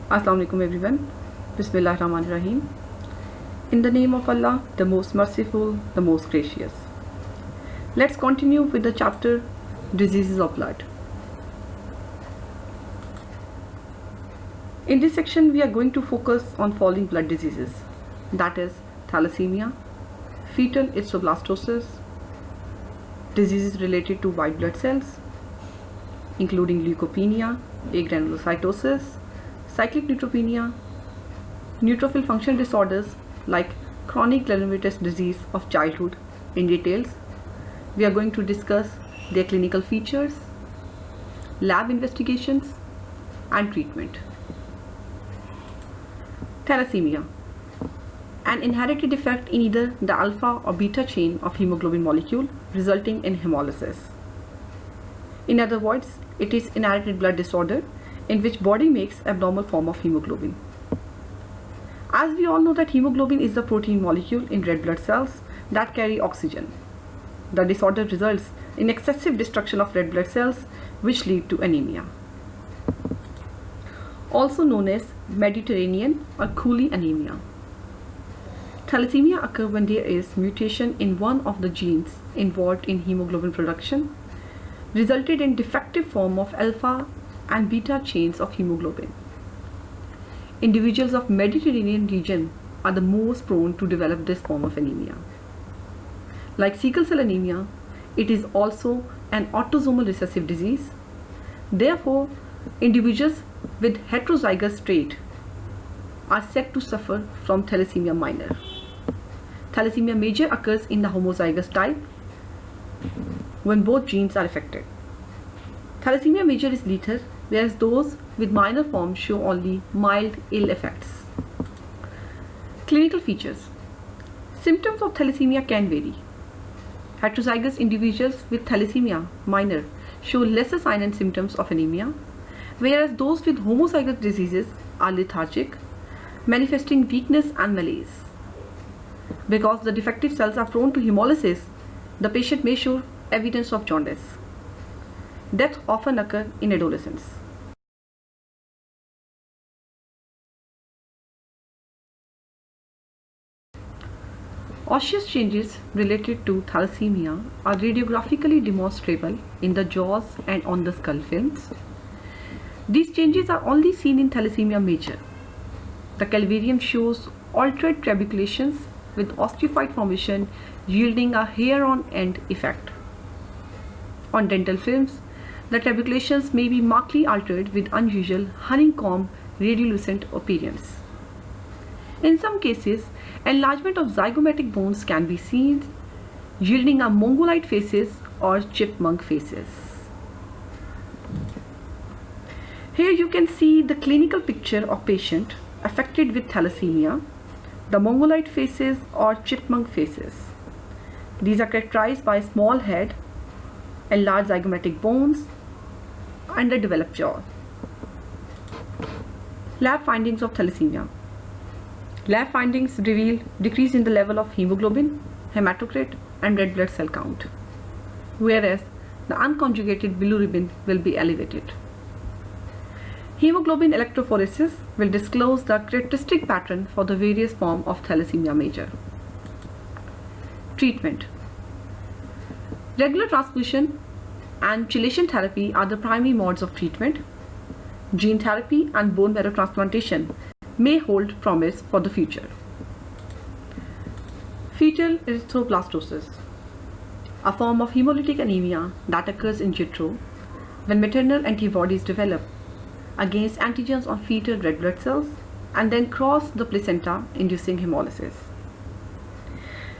Assalamu alaikum everyone. Bismillahir Rahmanir Rahim. In the name of Allah, the most merciful, the most gracious. Let's continue with the chapter Diseases of Blood. In this section, we are going to focus on following blood diseases, that is thalassemia, fetal erythroblastosis, diseases related to white blood cells, including leukopenia, agranulocytosis, cyclic neutropenia, neutrophil function disorders like chronic granulomatous disease of childhood in details. We are going to discuss their clinical features, lab investigations, and treatment. Thalassemia, an inherited defect in either the alpha or beta chain of hemoglobin molecule resulting in hemolysis. In other words, it is inherited blood disorder in which body makes abnormal form of hemoglobin. As we all know that hemoglobin is the protein molecule in red blood cells that carry oxygen. The disorder results in excessive destruction of red blood cells which lead to anemia. Also known as Mediterranean or Cooley anemia. Thalassemia occurs when there is mutation in one of the genes involved in hemoglobin production, resulted in defective form of alpha and beta chains of hemoglobin. Individuals of Mediterranean region are the most prone to develop this form of anemia. Like sickle cell anemia, it is also an autosomal recessive disease. Therefore, individuals with heterozygous trait are said to suffer from thalassemia minor. Thalassemia major occurs in the homozygous type when both genes are affected. Thalassemia major is lethal, whereas those with minor forms show only mild ill effects. Clinical features. Symptoms of thalassemia can vary. Heterozygous individuals with thalassemia minor show lesser signs and symptoms of anemia, whereas those with homozygous diseases are lethargic, manifesting weakness and malaise. Because the defective cells are prone to hemolysis, the patient may show evidence of jaundice. Death often occurs in adolescence. Osseous changes related to thalassemia are radiographically demonstrable in the jaws and on the skull films. These changes are only seen in thalassemia major. The calvarium shows altered trabeculations with osteophyte formation yielding a hair-on-end effect. On dental films, the trabeculations may be markedly altered with unusual honeycomb radiolucent appearance. In some cases, enlargement of zygomatic bones can be seen, yielding a mongolite faces or chipmunk faces. Here you can see the clinical picture of patient affected with thalassemia, the mongolite faces or chipmunk faces. These are characterized by small head, enlarged zygomatic bones, underdeveloped jaw. Lab findings of thalassemia. Lab findings reveal decrease in the level of hemoglobin, hematocrit, and red blood cell count, whereas the unconjugated bilirubin will be elevated. Hemoglobin electrophoresis will disclose the characteristic pattern for the various forms of thalassemia major. Treatment. Regular transfusion and chelation therapy are the primary modes of treatment. Gene therapy and bone marrow transplantation may hold promise for the future. Fetal erythroblastosis, a form of hemolytic anemia that occurs in utero when maternal antibodies develop against antigens on fetal red blood cells and then cross the placenta, inducing hemolysis.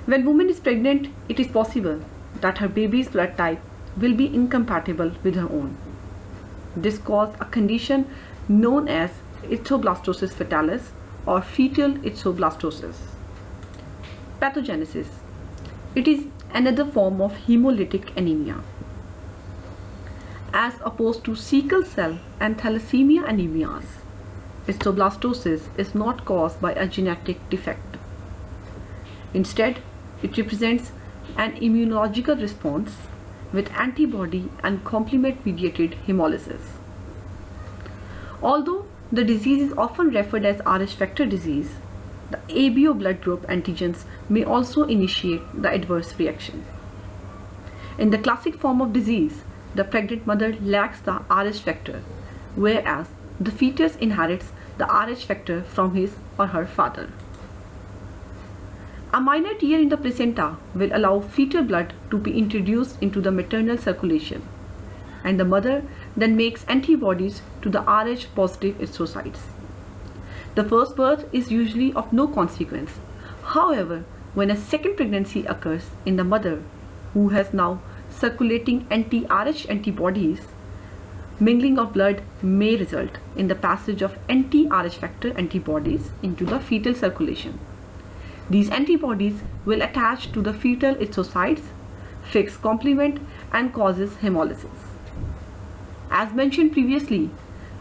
When woman is pregnant, it is possible that her baby's blood type will be incompatible with her own. This causes a condition known as erythroblastosis fetalis or fetal erythroblastosis. Pathogenesis. It is another form of hemolytic anemia. As opposed to sickle cell and thalassemia anemias, erythroblastosis is not caused by a genetic defect. Instead, it represents an immunological response with antibody and complement mediated hemolysis. Although the disease is often referred as Rh factor disease, the ABO blood group antigens may also initiate the adverse reaction. In the classic form of disease, the pregnant mother lacks the Rh factor, whereas the fetus inherits the Rh factor from his or her father. A minor tear in the placenta will allow fetal blood to be introduced into the maternal circulation, and the mother then makes antibodies to the Rh positive erythrocytes. The first birth is usually of no consequence. However, when a second pregnancy occurs in the mother who has now circulating anti-Rh antibodies, mingling of blood may result in the passage of anti-Rh factor antibodies into the fetal circulation. These antibodies will attach to the fetal erythrocytes, fix complement, and causes hemolysis. As mentioned previously,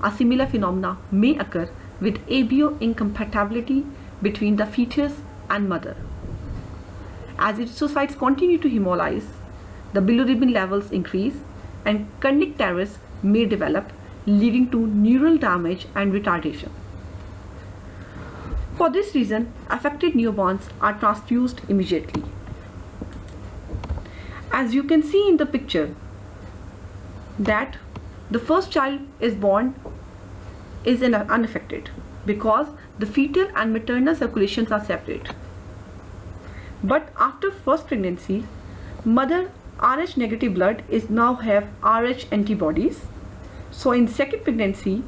a similar phenomena may occur with ABO incompatibility between the fetus and mother. As erythrocytes continue to hemolyze, the bilirubin levels increase and conductaris may develop, leading to neural damage and retardation. For this reason, affected newborns are transfused immediately. As you can see in the picture, that the first child is born is unaffected because the fetal and maternal circulations are separate. But after first pregnancy, mother Rh negative blood is now have Rh antibodies. So in second pregnancy,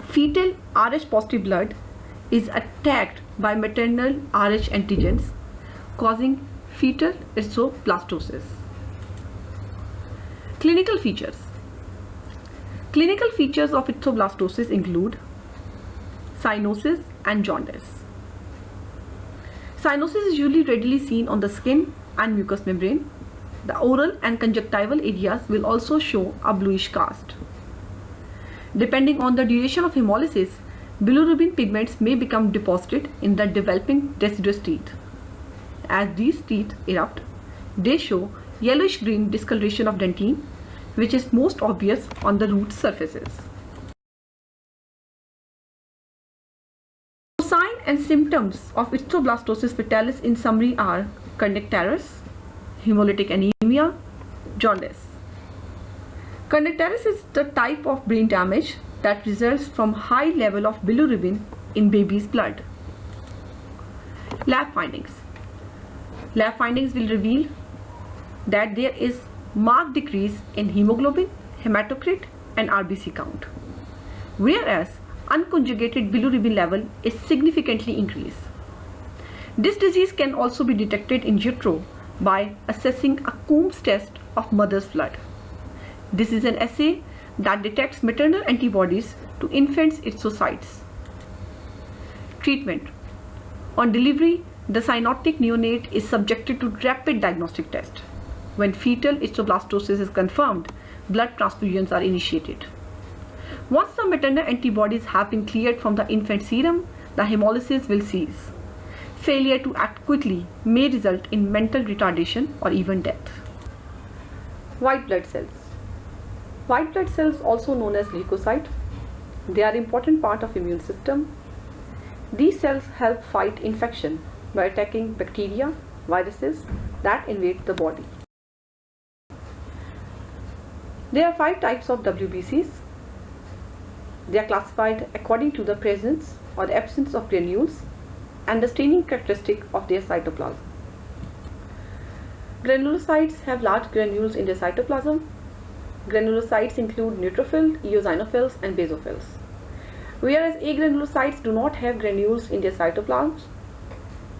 fetal Rh positive blood is attacked by maternal Rh antigens, causing fetal erythroblastosis. Clinical features. Clinical features of erythroblastosis include cyanosis and jaundice. Cyanosis is usually readily seen on the skin and mucous membrane. The oral and conjunctival areas will also show a bluish cast. Depending on the duration of hemolysis, bilirubin pigments may become deposited in the developing deciduous teeth. As these teeth erupt, they show yellowish-green discoloration of dentine, which is most obvious on the root surfaces. Signs and symptoms of erythroblastosis fetalis in summary are conductaris, hemolytic anemia, jaundice. Conductaris is the type of brain damage that results from high level of bilirubin in baby's blood. Lab findings. Lab findings will reveal that there is marked decrease in hemoglobin, hematocrit, and RBC count, whereas unconjugated bilirubin level is significantly increased. This disease can also be detected in utero by assessing a Coombs test of mother's blood. This is an assay that detects maternal antibodies to infants' erythrocytes. Treatment. On delivery, the cyanotic neonate is subjected to rapid diagnostic test. When fetal erythroblastosis is confirmed, blood transfusions are initiated. Once the maternal antibodies have been cleared from the infant serum, the hemolysis will cease. Failure to act quickly may result in mental retardation or even death. White blood cells. White blood cells, also known as leukocytes, they are an important part of immune system. These cells help fight infection by attacking bacteria, viruses that invade the body. There are 5 types of WBCs. They are classified according to the presence or the absence of granules and the staining characteristic of their cytoplasm. Granulocytes have large granules in their cytoplasm. Granulocytes include neutrophils, eosinophils, and basophils, whereas agranulocytes do not have granules in their cytoplasms,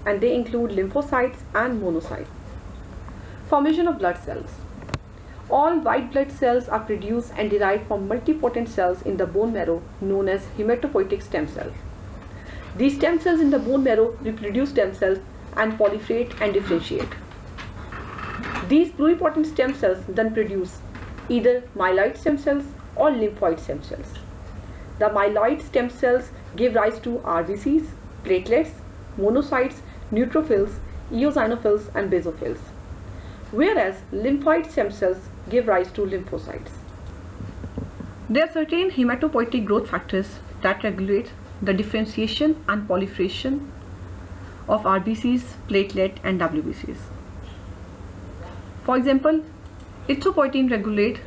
and they include lymphocytes and monocytes. Formation of blood cells. All white blood cells are produced and derived from multipotent cells in the bone marrow known as hematopoietic stem cells. These stem cells in the bone marrow reproduce themselves and proliferate and differentiate. These pluripotent stem cells then produce either myeloid stem cells or lymphoid stem cells. The myeloid stem cells give rise to RBCs, platelets, monocytes, neutrophils, eosinophils, and basophils, whereas lymphoid stem cells give rise to lymphocytes. There are certain hematopoietic growth factors that regulate the differentiation and proliferation of RBCs, platelet and WBCs. For example, erythropoietin regulate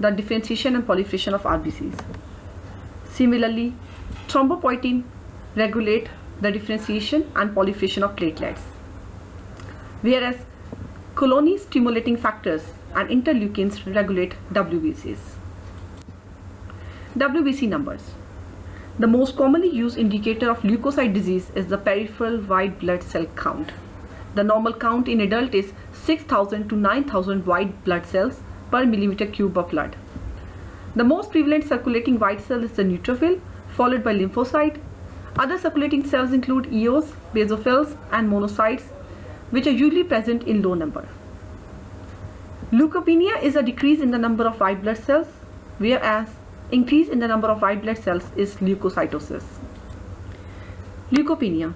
the differentiation and proliferation of RBCs. Similarly, thrombopoietin regulate the differentiation and proliferation of platelets, whereas colony stimulating factors and interleukins regulate WBCs. WBC numbers. The most commonly used indicator of leukocyte disease is the peripheral white blood cell count. The normal count in adult is 6,000 to 9,000 white blood cells per millimeter cube of blood. The most prevalent circulating white cell is the neutrophil, followed by lymphocyte. Other circulating cells include eos, basophils and monocytes, which are usually present in low number. Leukopenia is a decrease in the number of white blood cells, whereas increase in the number of white blood cells is leukocytosis. Leukopenia.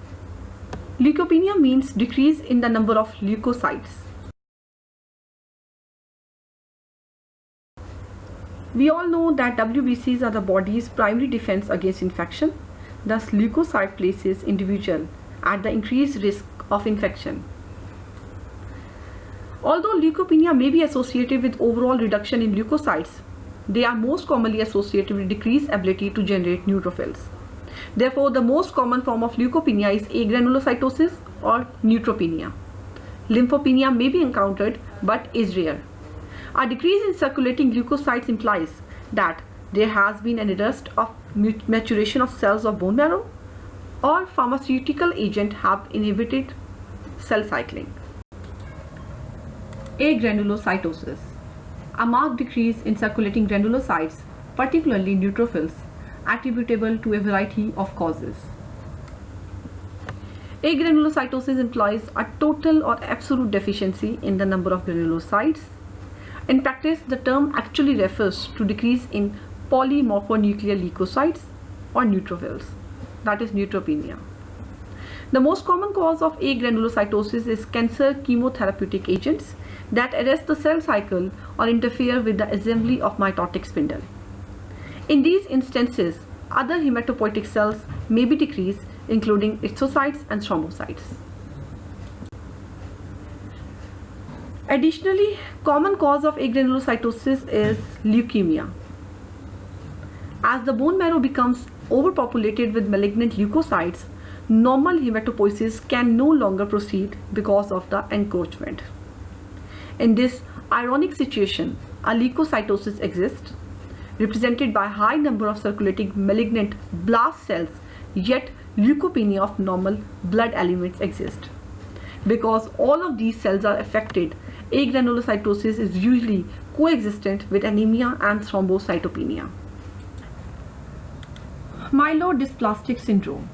Leukopenia means decrease in the number of leukocytes. We all know that WBCs are the body's primary defense against infection. Thus, leukocyte places individual at the increased risk of infection. Although leukopenia may be associated with overall reduction in leukocytes, they are most commonly associated with decreased ability to generate neutrophils. Therefore, the most common form of leukopenia is agranulocytosis or neutropenia. Lymphopenia may be encountered but is rare. A decrease in circulating leukocytes implies that there has been an arrest of maturation of cells of bone marrow, or pharmaceutical agent have inhibited cell cycling. Agranulocytosis. A marked decrease in circulating granulocytes, particularly neutrophils, attributable to a variety of causes. Agranulocytosis implies a total or absolute deficiency in the number of granulocytes. In practice, the term actually refers to decrease in polymorphonuclear leukocytes or neutrophils, that is neutropenia. The most common cause of agranulocytosis is cancer chemotherapeutic agents that arrest the cell cycle or interfere with the assembly of mitotic spindle. In these instances, other hematopoietic cells may be decreased, including erythrocytes and thrombocytes. Additionally, common cause of agranulocytosis is leukemia. As the bone marrow becomes overpopulated with malignant leukocytes, normal hematopoiesis can no longer proceed because of the encroachment. In this ironic situation, a leukocytosis exists, represented by a high number of circulating malignant blast cells, yet leukopenia of normal blood elements exist. Because all of these cells are affected, agranulocytosis is usually coexistent with anemia and thrombocytopenia. Myelodysplastic syndrome.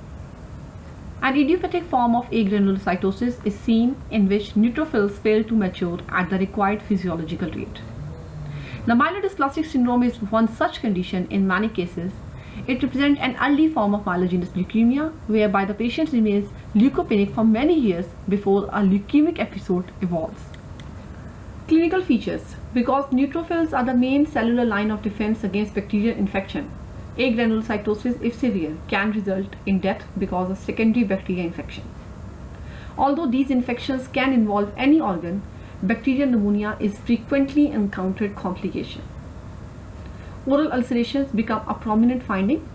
An idiopathic form of agranulocytosis is seen in which neutrophils fail to mature at the required physiological rate. The myelodysplastic syndrome is one such condition. In many cases, it represents an early form of myelogenous leukemia, whereby the patient remains leukopenic for many years before a leukemic episode evolves. Clinical features. Because neutrophils are the main cellular line of defense against bacterial infection, agranulocytosis, if severe, can result in death because of secondary bacterial infection. Although these infections can involve any organ, bacterial pneumonia is frequently encountered complication. Oral ulcerations become a prominent finding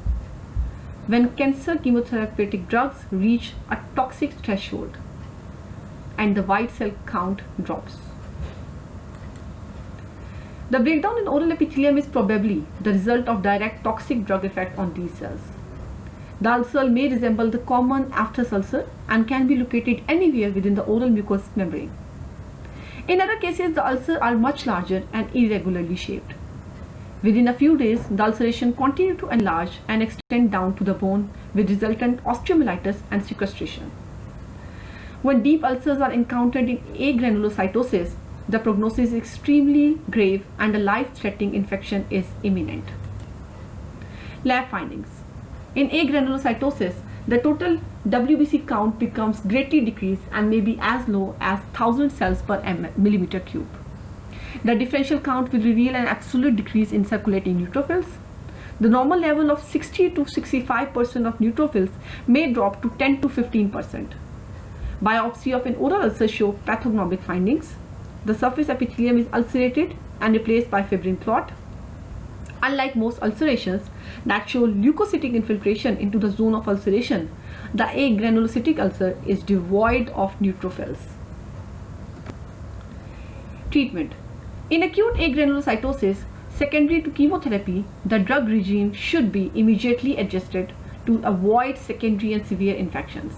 when cancer chemotherapeutic drugs reach a toxic threshold and the white cell count drops. The breakdown in oral epithelium is probably the result of direct toxic drug effect on these cells. The ulcer may resemble the common aphthous ulcer and can be located anywhere within the oral mucous membrane. In other cases, the ulcers are much larger and irregularly shaped. Within a few days, the ulceration continues to enlarge and extend down to the bone with resultant osteomyelitis and sequestration. When deep ulcers are encountered in agranulocytosis, the prognosis is extremely grave and a life-threatening infection is imminent. Lab findings. In agranulocytosis, the total WBC count becomes greatly decreased and may be as low as 1000 cells per millimeter cube. The differential count will reveal an absolute decrease in circulating neutrophils. The normal level of 60 to 65% of neutrophils may drop to 10 to 15%. Biopsy of an oral ulcer show pathognomic findings. The surface epithelium is ulcerated and replaced by fibrin clot. Unlike most ulcerations that show leukocytic infiltration into the zone of ulceration, the agranulocytic ulcer is devoid of neutrophils. Treatment. In acute agranulocytosis secondary to chemotherapy, the drug regime should be immediately adjusted to avoid secondary and severe infections.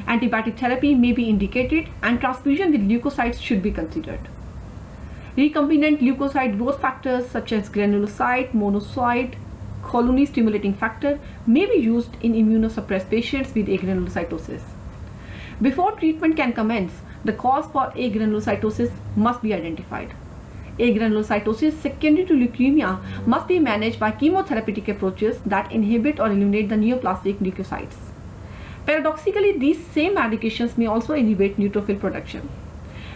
Antibiotic therapy may be indicated and transfusion with leukocytes should be considered. Recombinant leukocyte growth factors such as granulocyte, monocyte, colony stimulating factor may be used in immunosuppressed patients with agranulocytosis. Before treatment can commence, the cause for agranulocytosis must be identified. Agranulocytosis secondary to leukemia must be managed by chemotherapeutic approaches that inhibit or eliminate the neoplastic leukocytes. Paradoxically, these same medications may also inhibit neutrophil production.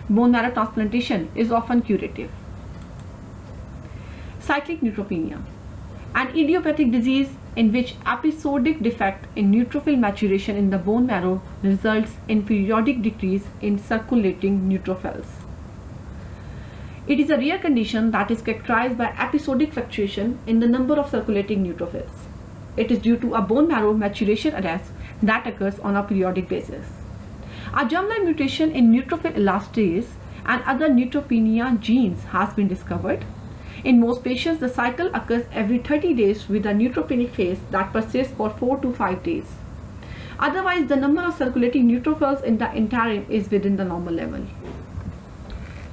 Bone marrow transplantation is often curative. Cyclic neutropenia, an idiopathic disease in which episodic defect in neutrophil maturation in the bone marrow results in periodic decrease in circulating neutrophils. It is a rare condition that is characterized by episodic fluctuation in the number of circulating neutrophils. It is due to a bone marrow maturation arrest that occurs on a periodic basis. A germline mutation in neutrophil elastase and other neutropenia genes has been discovered. In most patients, the cycle occurs every 30 days with a neutropenic phase that persists for 4 to 5 days. Otherwise, the number of circulating neutrophils in the interim is within the normal level.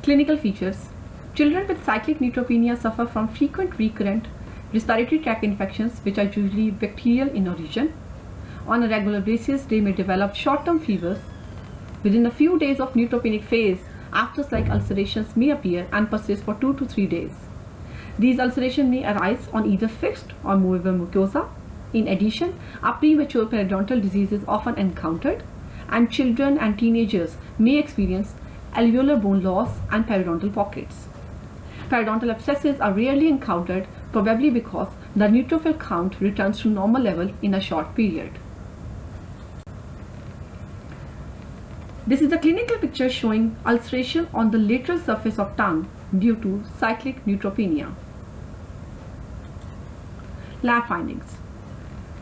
Clinical features. Children with cyclic neutropenia suffer from frequent recurrent respiratory tract infections which are usually bacterial in origin. On a regular basis, they may develop short-term fevers. Within a few days of neutropenic phase, after-like ulcerations may appear and persist for 2 to 3 days. These ulcerations may arise on either fixed or movable mucosa. In addition, a premature periodontal disease is often encountered, and children and teenagers may experience alveolar bone loss and periodontal pockets. Periodontal abscesses are rarely encountered, probably because the neutrophil count returns to normal level in a short period. This is a clinical picture showing ulceration on the lateral surface of tongue due to cyclic neutropenia. Lab findings.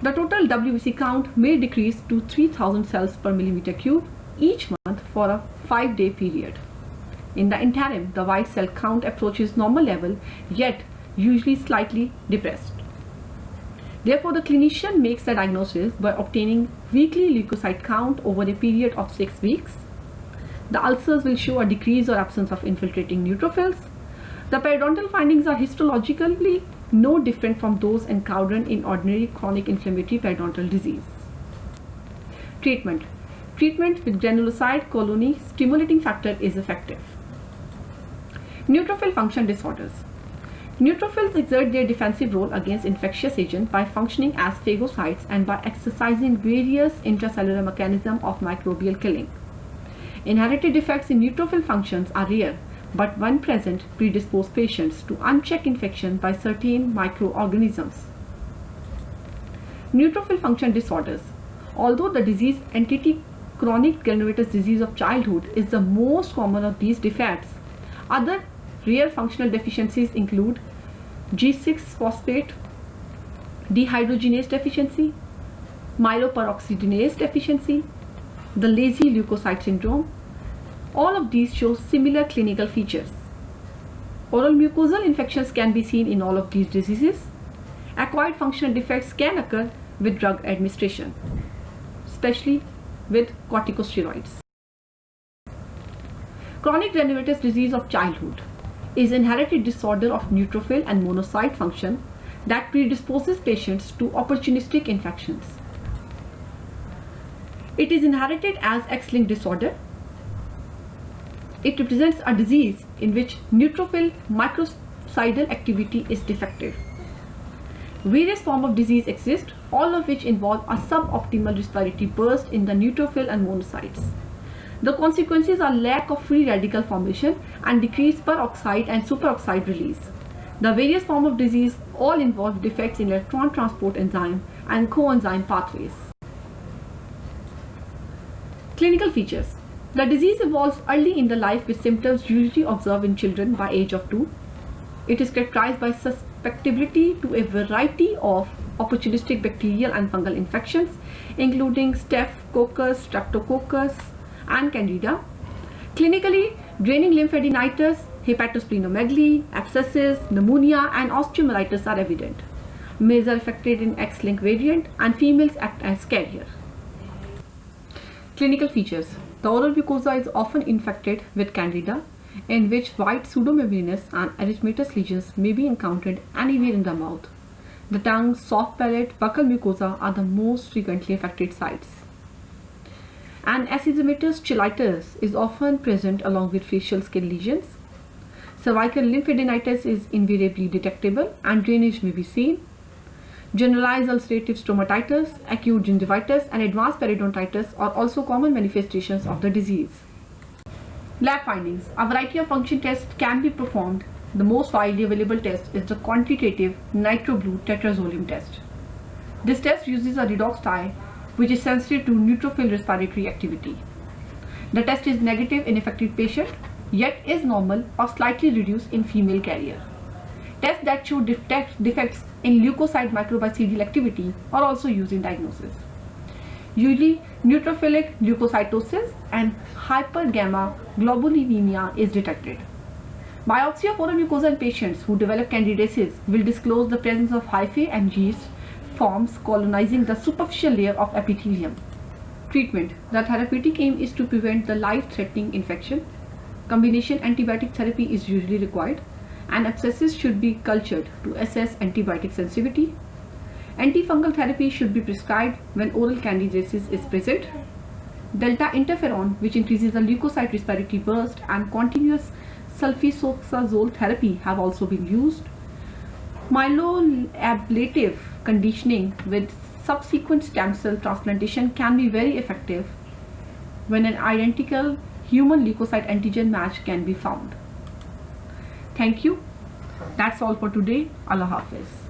The total WBC count may decrease to 3000 cells per millimeter cube each month for a 5-day period. In the interim, the white cell count approaches normal level, yet usually slightly depressed. Therefore, the clinician makes the diagnosis by obtaining weekly leukocyte count over a period of 6 weeks. The ulcers will show a decrease or absence of infiltrating neutrophils. The periodontal findings are histologically no different from those encountered in ordinary chronic inflammatory periodontal disease. Treatment. Treatment with granulocyte colony stimulating factor is effective. Neutrophil function disorders. Neutrophils exert their defensive role against infectious agents by functioning as phagocytes and by exercising various intracellular mechanisms of microbial killing. Inherited defects in neutrophil functions are rare, but when present, predispose patients to unchecked infection by certain microorganisms. Neutrophil function disorders. Although the disease entity chronic granulomatous disease of childhood is the most common of these defects, other rare functional deficiencies include G6-phosphate dehydrogenase deficiency, myeloperoxidase deficiency, the lazy leukocyte syndrome. All of these show similar clinical features. Oral mucosal infections can be seen in all of these diseases. Acquired functional defects can occur with drug administration, especially with corticosteroids. Chronic granulomatous disease of childhood is inherited disorder of neutrophil and monocyte function that predisposes patients to opportunistic infections. It is inherited as X-linked disorder. It represents a disease in which neutrophil microcidal activity is defective. Various forms of disease exist, all of which involve a suboptimal respiratory burst in the neutrophil and monocytes. The consequences are lack of free radical formation and decreased peroxide and superoxide release. The various forms of disease all involve defects in electron transport enzyme and coenzyme pathways. Clinical features. The disease evolves early in the life with symptoms usually observed in children by age of 2. It is characterized by susceptibility to a variety of opportunistic bacterial and fungal infections, including Staphylococcus, Streptococcus, and Candida. Clinically, draining lymphadenitis, hepatosplenomegaly, abscesses, pneumonia, and osteomyelitis are evident. Males are affected in X-linked variant, and females act as carrier. Clinical features. The oral mucosa is often infected with Candida, in which white pseudomembranous and erythematous lesions may be encountered anywhere in the mouth. The tongue, soft palate, buccal mucosa are the most frequently affected sites. An acidomatous cheilitis is often present along with facial skin lesions. Cervical lymphadenitis is invariably detectable and drainage may be seen. Generalized ulcerative stomatitis, acute gingivitis, and advanced periodontitis are also common manifestations of the disease. Lab findings. A variety of function tests can be performed. The most widely available test is the quantitative nitroblue tetrazolium test. This test uses a redox dye which is sensitive to neutrophil respiratory activity. The test is negative in affected patient, yet is normal or slightly reduced in female carrier. Tests that show defects in leukocyte microbacterial activity are also used in diagnosis. Usually, neutrophilic leukocytosis and hypergammaglobulinemia is detected. Biopsy of oral mucosa in patients who develop candidiasis will disclose the presence of hyphae and yeast forms colonizing the superficial layer of epithelium. Treatment. The therapeutic aim is to prevent the life-threatening infection. Combination antibiotic therapy is usually required, and abscesses should be cultured to assess antibiotic sensitivity. Antifungal therapy should be prescribed when oral candidiasis is present. Delta interferon, which increases the leukocyte respiratory burst, and continuous sulfasalazole therapy have also been used. Myeloablative conditioning with subsequent stem cell transplantation can be very effective when an identical human leukocyte antigen match can be found. Thank you. That's all for today. Allah Hafiz.